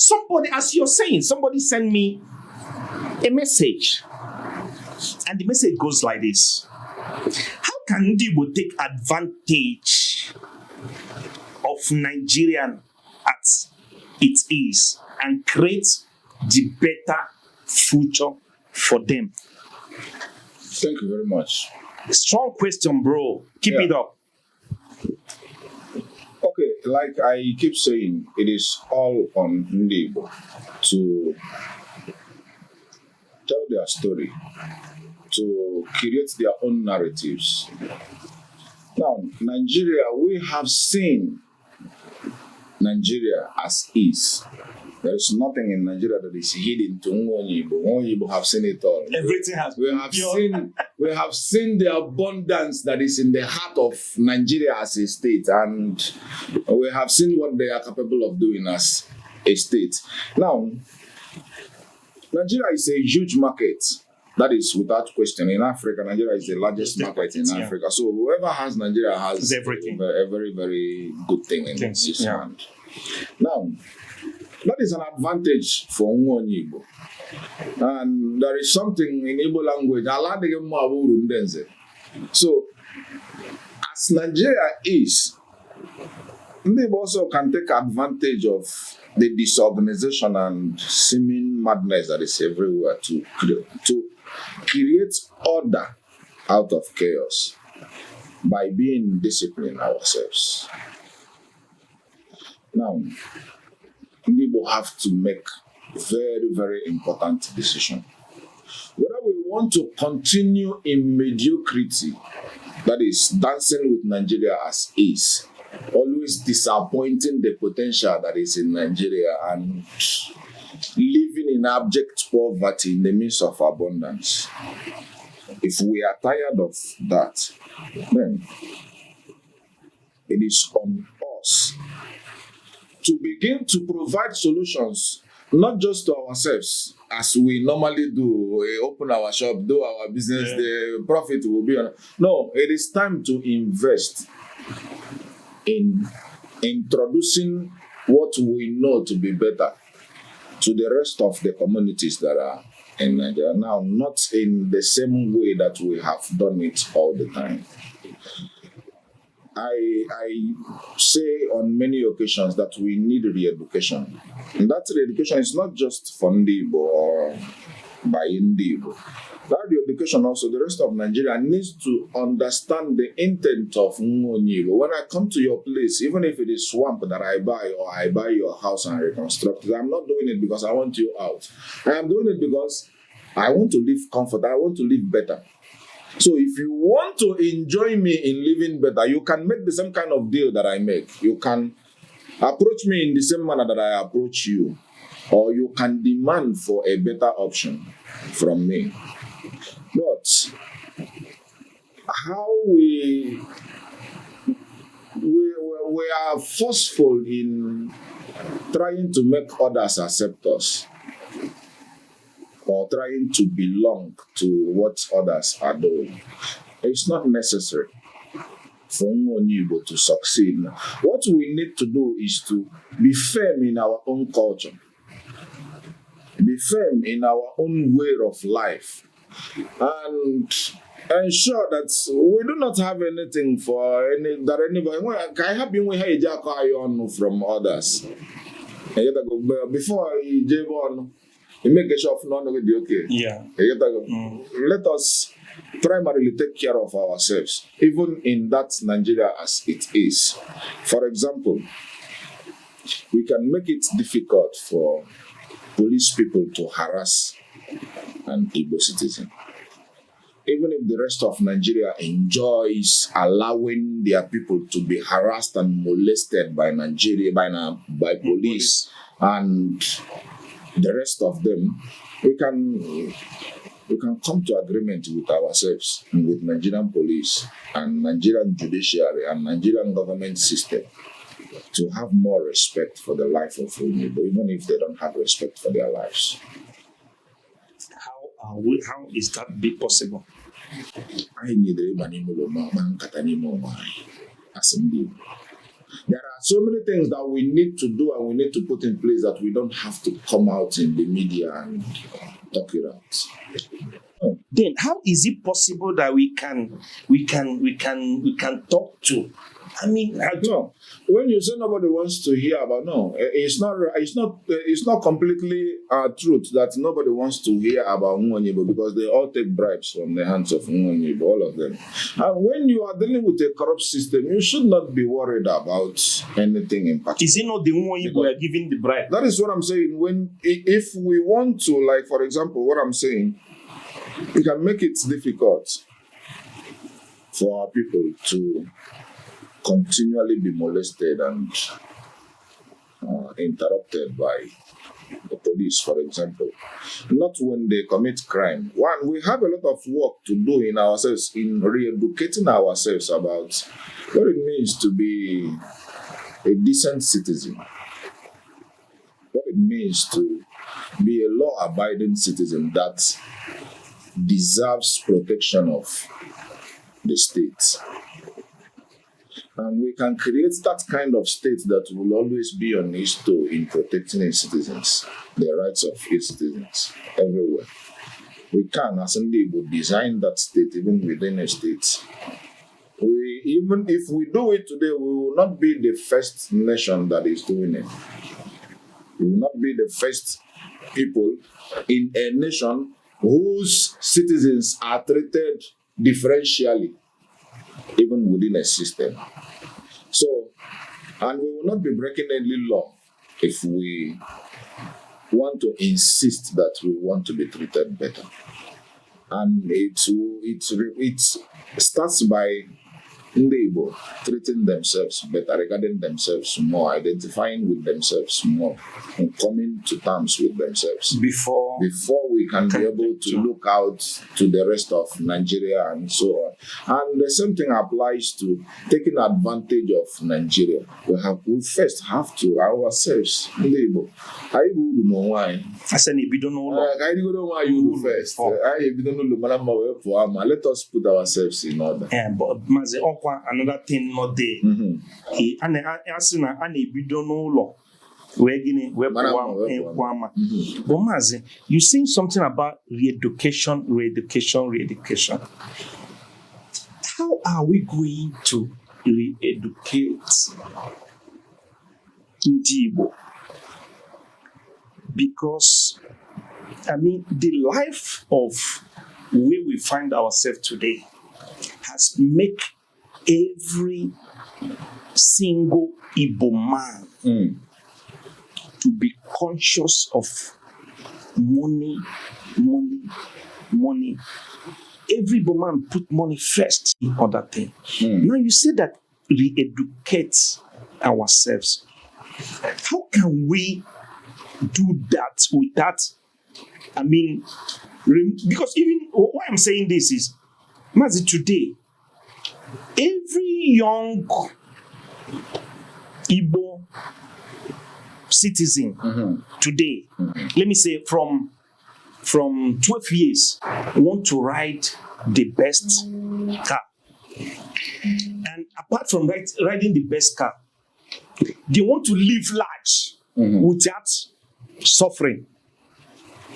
Somebody, as you're saying, somebody sent me a message. And the message goes like this. How can Ndigbo take advantage of Nigerian as it is and create the better future for them? Thank you very much. Strong question, bro. Keep it up. Okay, like I keep saying, it is all on Ndigbo to tell their story, to create their own narratives. Now, Nigeria, we have seen Nigeria as is. There is nothing in Nigeria that is hidden to Ndigbo. Ndigbo have seen it all. Everything has been We have seen the abundance that is in the heart of Nigeria as a state, and we have seen what they are capable of doing as a state. Now, Nigeria is a huge market. That is without question. In Africa, Nigeria is the largest market in Africa. So whoever has Nigeria has everything. A very, very good thing in his hand. Now, that is an advantage for Ndigbo. And there is something in Igbo language. So, as Nigeria is, Ndigbo also can take advantage of the disorganization and seeming madness that is everywhere to create order out of chaos by being disciplined ourselves. Now, Ndigbo have to make very, very important decision. Whether we want to continue in mediocrity, that is dancing with Nigeria as is, always disappointing the potential that is in Nigeria and living in abject poverty in the midst of abundance. If we are tired of that, then it is on us to begin to provide solutions, not just to ourselves, as we normally do. We open our shop, do our business, the profit will be on. No, it is time to invest in introducing what we know to be better to the rest of the communities that are in Nigeria now, not in the same way that we have done it all the time. I say on many occasions that we need re-education. And that re-education is not just for Ndigbo or by Ndigbo. That re-education also, the rest of Nigeria needs to understand the intent of Ndigbo. When I come to your place, even if it is swamp that I buy, or I buy your house and reconstruct it, I'm not doing it because I want you out. I am doing it because I want to live comfort. I want to live better. So if you want to enjoy me in living better, you can make the same kind of deal that I make. You can approach me in the same manner that I approach you. Or you can demand for a better option from me. But how we are forceful in trying to make others accept us, or trying to belong to what others are doing. It's not necessary for Ndigbo to succeed. What we need to do is to be firm in our own culture, be firm in our own way of life, and ensure that we do not have anything for anybody. I have been with on from others. Before he gave on, he make a shop none will be okay. Yeah. Let us primarily take care of ourselves, even in that Nigeria as it is. For example, we can make it difficult for police people to harass an Igbo citizen. Even if the rest of Nigeria enjoys allowing their people to be harassed and molested by police and the rest of them, we can come to agreement with ourselves and with Nigerian police and Nigerian judiciary and Nigerian government system to have more respect for the life of Ndigbo, even if they don't have respect for their lives. How is that be possible? I need as Ndigbo. There are so many things that we need to do and we need to put in place that we don't have to come out in the media and talk it out. Then how is it possible that we can talk to? I mean, I don't No, when you say nobody wants to hear about, no, it's not completely truth that nobody wants to hear about Ndigbo because they all take bribes from the hands of Ndigbo, all of them. And when you are dealing with a corrupt system, you should not be worried about anything in particular. Is it not the one you are giving the bribe? That is what I'm saying. If we want to, like for example, what I'm saying, we can make it difficult for our people to continually be molested and interrupted by the police, for example. Not when they commit crime. One, we have a lot of work to do in ourselves, in re-educating ourselves about what it means to be a decent citizen, what it means to be a law-abiding citizen that deserves protection of the state. And we can create that kind of state that will always be on its toe in protecting its citizens, the rights of its citizens, everywhere. We can, as Ndigbo, design that state even within a state. Even if we do it today, we will not be the first nation that is doing it. We will not be the first people in a nation whose citizens are treated differentially, even within a system. So, and we will not be breaking any law if we want to insist that we want to be treated better. And it starts by Ndigbo treating themselves better, regarding themselves more, identifying with themselves more, and coming to terms with themselves Before we can be able to look out to the rest of Nigeria and so on. And the same thing applies to taking advantage of Nigeria. We first have to ourselves. Ndigbo, I would know why. I said, if you don't know, I don't know why you do first. Let us put ourselves in order. but Mazi Okwa, another thing not there. And if you don't know, we're but Mazi, you saying something about re-education. How are we going to re-educate Ndigbo? Because I mean, the life of where we find ourselves today has made every single Igbo man to be conscious of money. Every Igbo man put money first in other things. Now you say that re-educate ourselves. How can we do that without, I mean, because even why I'm saying this is, Mazi, today, every young Igbo citizen today, let me say from 12 years, want to ride the best car. And apart from riding the best car, they want to live large without suffering.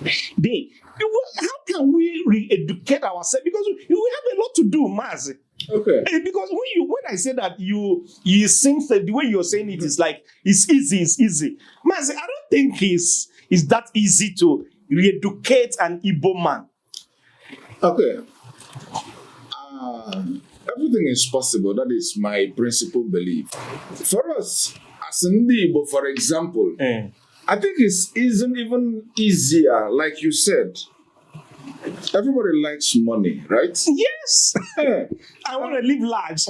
How can we re-educate ourselves? Because we have a lot to do, Mazi. Okay. Because when I say that you seem that the way you're saying it is like it's easy. Mazi, I don't think it's that easy to re-educate an Igbo man. Okay. Everything is possible. That is my principal belief. For us, as Ndigbo, for example, I think it isn't even easier, like you said. Everybody likes money, right? Yes. I want to live large.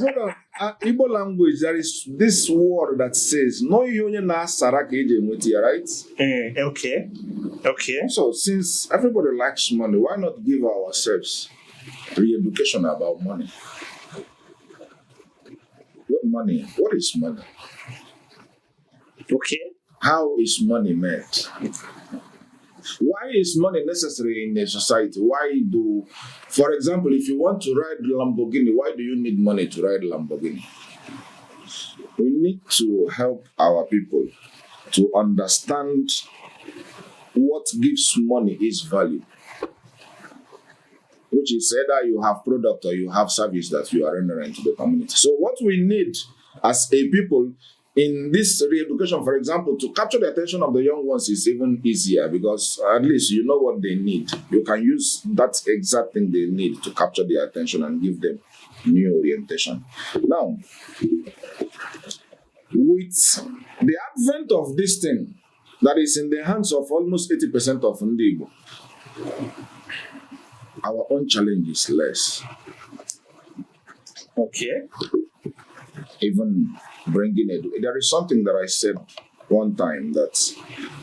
Igbo language, there is this word that says, no union na saraka eje nweti, right? Okay. So, since everybody likes money, why not give ourselves re-education about money? What money? What is money? Okay. How is money made? Why is money necessary in a society? For example, if you want to ride Lamborghini, why do you need money to ride Lamborghini? We need to help our people to understand what gives money its value, which is either you have product or you have service that you are rendering to the community. So what we need as a people in this re-education, for example, to capture the attention of the young ones is even easier because at least you know what they need. You can use that exact thing they need to capture their attention and give them new orientation. Now, with the advent of this thing that is in the hands of almost 80% of Ndigbo, our own challenge is less. Okay. Even bringing it. There is something that I said one time that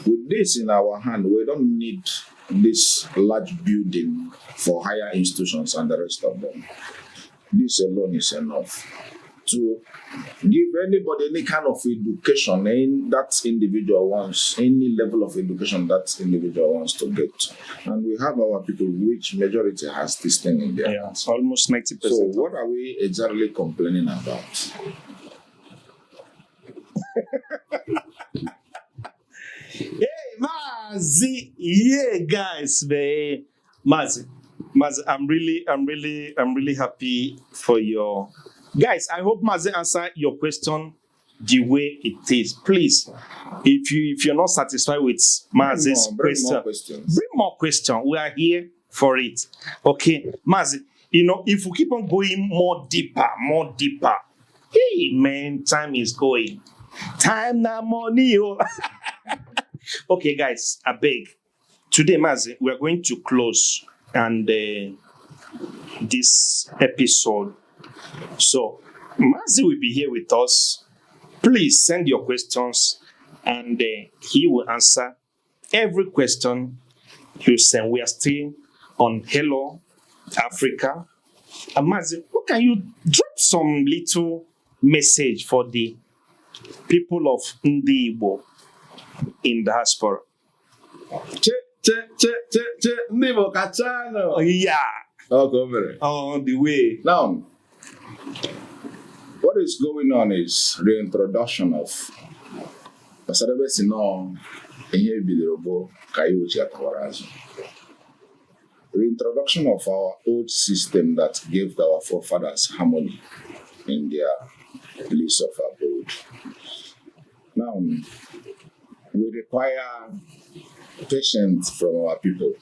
with this in our hand, we don't need this large building for higher institutions and the rest of them. This alone is enough to give anybody any kind of education in that individual wants, any level of education that individual wants to get. And we have our people, which majority has this thing in their hands. Almost 90%. So what are we exactly complaining about? Hey, Mazi, yeah, guys, man. Mazi, I'm really happy for your guys. I hope Mazi answer your question the way it is. Please, if you're not satisfied with Mazi's question, bring more questions. We are here for it. Okay, Mazi. If we keep on going more deeper, hey man, time is going. Time na money. Oh. Okay, guys, I beg. Today, Mazi, we are going to close and this episode. So, Mazi will be here with us. Please send your questions and he will answer every question you send. We are still on Alo Africa. And Mazi, what can you drop some little message for the people of Ndigbo in diaspora? Ndigbo kachano. Yeah. Okay. On the way. Now, what is going on is reintroduction of reintroduction of our old system that gave our forefathers harmony in their place of abode. Now, we require patience from our people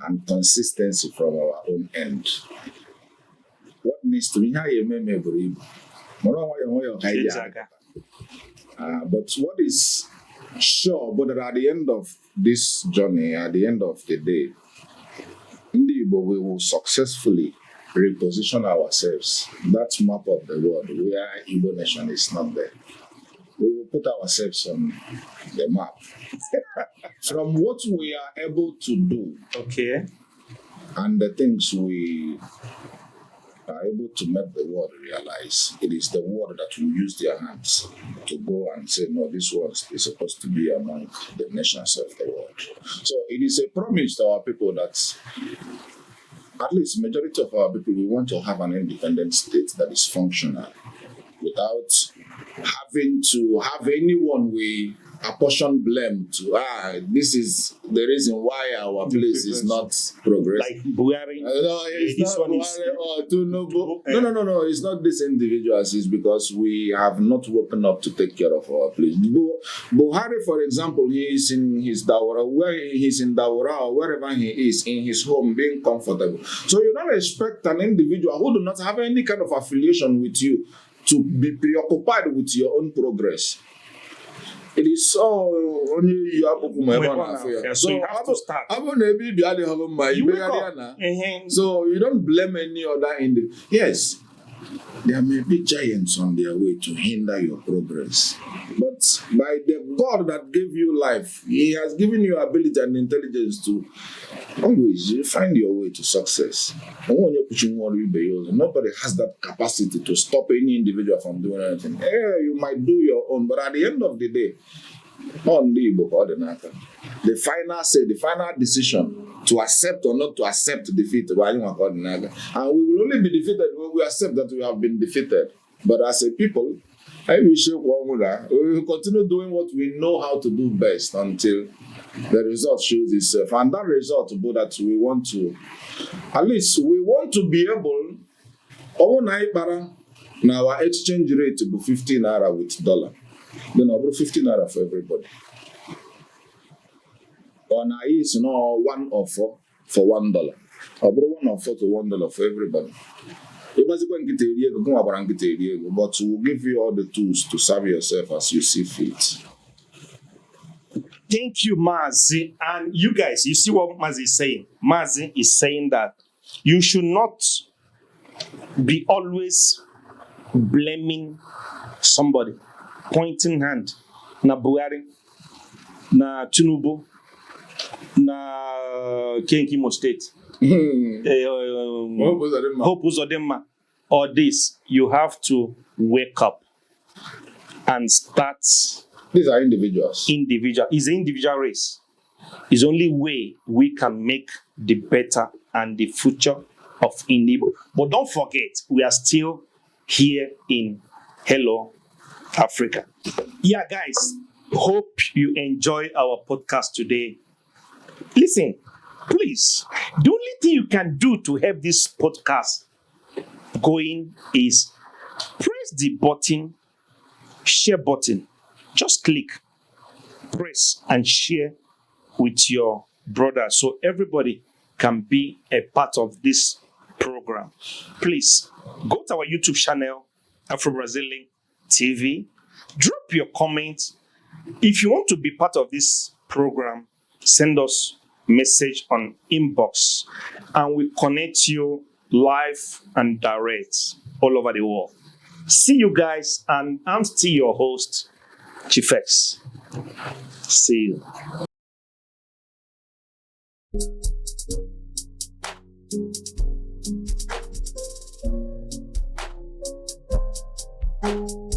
and consistency from our own end. What needs to be but what is sure, but at the end of this journey, at the end of the day, Ndigbo, we will successfully reposition ourselves. That map of the world where Igbo nation is not there. We will put ourselves on the map. From what we are able to do, okay, and the things we are able to make the world realize, it is the world that will use their hands to go and say, no, this world is supposed to be among the nations of the world. So it is a promise to our people that at least majority of our people, we want to have an independent state that is functional without having to have anyone we apportion blame to. This is the reason why our place is not progressing. Like Buhari. No, it's not Buhari or Tinubu. No. It's not these individuals. It's because we have not woken up to take care of our place. Buhari, for example, he is in his Dawara, where he is in Dawara or wherever he is, in his home, being comfortable. So you don't expect an individual who do not have any kind of affiliation with you to be preoccupied with your own progress. It is so only you have so you have to start. So you don't blame any other individual. Yes, there may be giants on their way to hinder your progress. But by the God that gave you life, He has given you ability and intelligence to always find your way to success. Nobody has that capacity to stop any individual from doing anything. You might do your own, but at the end of the day, the final say, the final decision to accept or not to accept defeat, and we will only be defeated when we accept that we have been defeated. But as a people, I wish we will continue doing what we know how to do best until the result shows itself. And that result, that we want to, at least we want to be able, now our exchange rate to be 15 naira with dollar. Then I'll 15 naira for everybody. On our is 1 or 4 for $1. I'll 1 or 4 to $1 for everybody. But we'll give you all the tools to serve yourself as you see fit. Thank you, Mazi. And you guys, you see what Mazi is saying? Mazi is saying that you should not be always blaming somebody, pointing hand. Na Buhari, na Tinubu, na Kenkimo State. Hope Uzodinma. Or this, you have to wake up and start. These are individuals. It's an individual race. It's the only way we can make the better and the future of Ndigbo. But don't forget, we are still here in Alo Africa. Yeah, guys, hope you enjoy our podcast today. Listen, please, the only thing you can do to help this podcast going is press the button, share button. Just click, press, and share with your brother so everybody can be a part of this program. Please go to our YouTube channel, Afro Brazilian TV. Drop your comments. If you want to be part of this program, send us a message on inbox, and we connect you live and direct all over the world. See you guys, and I'm still your host, Chief X. See you.